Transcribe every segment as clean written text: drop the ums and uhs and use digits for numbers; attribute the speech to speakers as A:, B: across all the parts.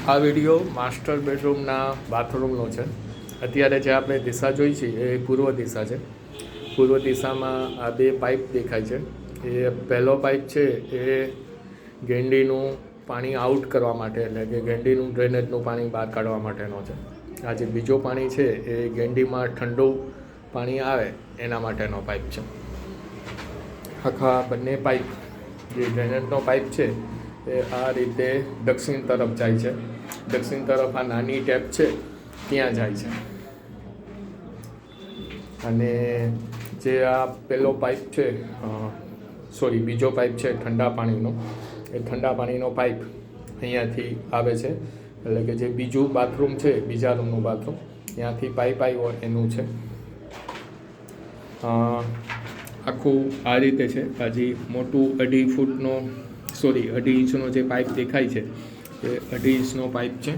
A: આ video master બેડરૂમના બાથરૂમનો છે. અત્યારે જે આપણે દિશા જોઈ છે એ પૂર્વ દિશા છે. પૂર્વ દિશામાં આ બે પાઇપ દેખાય છે. એ પહેલો પાઇપ છે એ ગેંડીનું પાણી આઉટ કરવા માટે, એટલે કે ગેંડીનું ડ્રેનેજનું પાણી બહાર કાઢવા માટેનો છે. આ જે બીજો પાણી છે એ ગેંડીમાં ઠંડુ પાણી આવે એના માટેનો પાઇપ છે. આખા બંને પાઇપ, જે ડ્રેનેજનો પાઇપ છે એ આ રીતે દક્ષિણ તરફ જાય છે. દક્ષિણ તરફ આ નાની ટેપ છે ત્યાં જાય છે. અને જે આ પેલો પાઇપ છે, બીજો પાઇપ છે ઠંડા પાણીનો, એ ઠંડા પાણીનો પાઇપ અહીંયાથી આવે છે. એટલે કે જે બીજું બાથરૂમ છે, બીજા રૂમનું બાથરૂમ, ત્યાંથી પાઇપ આવ્યો એનું છે. આખું આ રીતે છે. હજી મોટું 2.5 ઇંચનો જે પાઇપ દેખાય છે એ 2.5 ઇંચનો પાઇપ છે.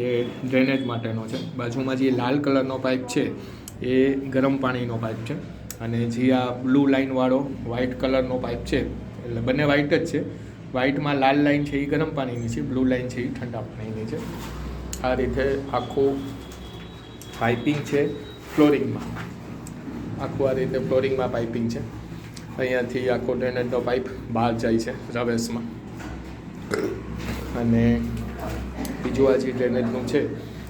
A: એ ડ્રેનેજ માટેનો છે. બાજુમાં જે લાલ કલરનો પાઇપ છે એ ગરમ પાણીનો પાઇપ છે. અને જે આ બ્લુ લાઇનવાળો વ્હાઇટ કલરનો પાઇપ છે, એટલે બંને વ્હાઇટ જ છે. વ્હાઇટમાં લાલ લાઇન છે એ ગરમ પાણીની છે, બ્લુ લાઇન છે એ ઠંડા પાણીની છે. આ રીતે આખું પાઇપિંગ છે ફ્લોરિંગમાં. આખું આ રીતે ફ્લોરિંગમાં પાઇપિંગ છે. અહીંયાથી આખો ડ્રેનેજનો પાઇપ બહાર જાય છે રવેશમાં. અને બીજું આ જે ડ્રેનેજનું છે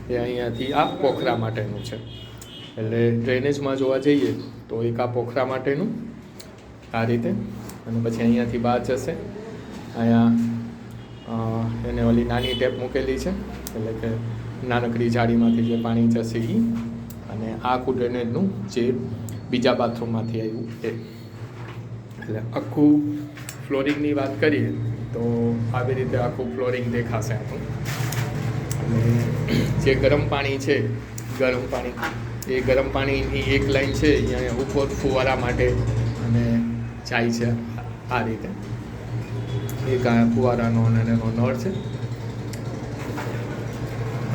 A: એ અહીંયાથી આ પોખરા માટેનું છે. એટલે ડ્રેનેજમાં જોવા જઈએ તો એક આ પોખરા માટેનું આ રીતે, અને પછી અહીંયાથી બહાર જશે. અહીંયા એને ઓલી નાની ટેપ મૂકેલી છે, એટલે કે નાનકડી જાળીમાંથી જે પાણી જશે એ. અને આ આખું ડ્રેનેજનું જે બીજા બાથરૂમમાંથી આવ્યું એ. એટલે આખું ફ્લોરિંગની વાત કરીએ તો આવી રીતે આખું ફ્લોરિંગ દેખાશે આપણું. અને જે ગરમ પાણી છે, ગરમ પાણી, એ ગરમ પાણીની એક લાઈન છે અહીંયા ઉપર ફુવારા માટે અને જાય છે આ રીતે. એક આ ફુવારાનો અને એનો નળ છે.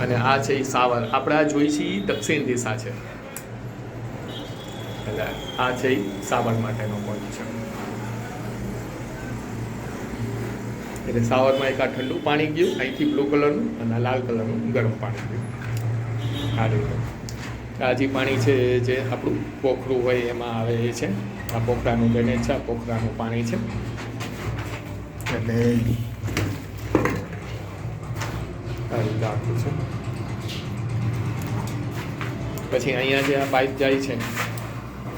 A: અને આ છે એ સાવર. આપણે આ જોઈ છે એ દક્ષિણ દિશા છે. એટલે આ છે એ સાવર માટેનો પોઈન્ટ છે. એટલે સાવરમાં એક આ ઠંડુ પાણી ગયું અહીંથી બ્લુ કલરનું, અને લાલ કલરનું ગરમ પાણી ગયું આ રીતે. આ જે પાણી છે જે આપણું પોખરું હોય એમાં આવે એ છે. આ પોખરાનું ડ્રેનેજ છે, આ પોખરાનું પાણી છે. એટલે આ રીતે આખું છે. પછી અહીંયા જે આ પાઇપ જાય છે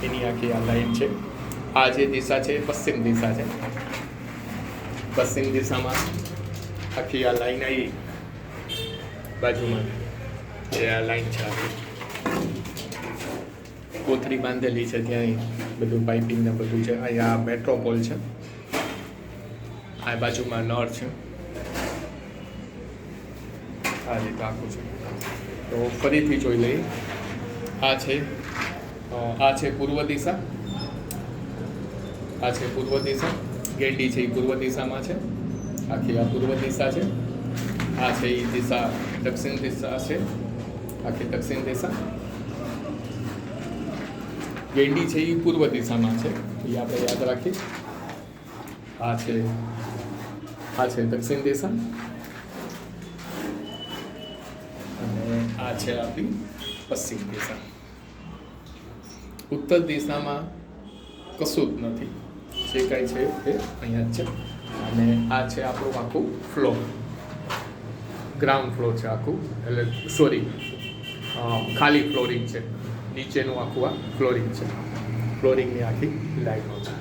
A: એની આખી આ લાઈન છે. આ જે દિશા છે એ પશ્ચિમ દિશા છે. પશ્ચિમ દિશામાં આખી આ લાઈન આવી બાજુમાં, એ આ લાઈન છે આખી કોથળી બાંધેલી છે. ત્યાં બધું પાઇપિંગ ને બધું છે. અહીંયા મેટ્રોપોલ છે. આ બાજુમાં નળ છે. આ રીતે આખું છે. તો ફરીથી જોઈ લઈએ. આ છે પૂર્વ દિશા. આ છે પૂર્વ દિશા. ગેંડી છે એ પૂર્વ દિશામાં છે. આખી આ પૂર્વ દિશા છે. આ છે એ દિશા દક્ષિણ દિશા છે. આખી દક્ષિણ દિશા. ગેંડી છે એ પૂર્વ દિશામાં છે, એ આપણે યાદ રાખીએ. આ છે દક્ષિણ દિશા. અને આ છે આપણી પશ્ચિમ દિશા. ઉત્તર દિશામાં કશું જ નથી. જે કાંઈ છે એ અહીંયા જ છે. અને આ છે આપણું આખું ફ્લોર, ગ્રાઉન્ડ ફ્લોર છે આખું. એટલે ખાલી ફ્લોરિંગ છે. નીચેનું આખું આ ફ્લોરિંગ છે. ફ્લોરિંગની આખી લાઈનો છે.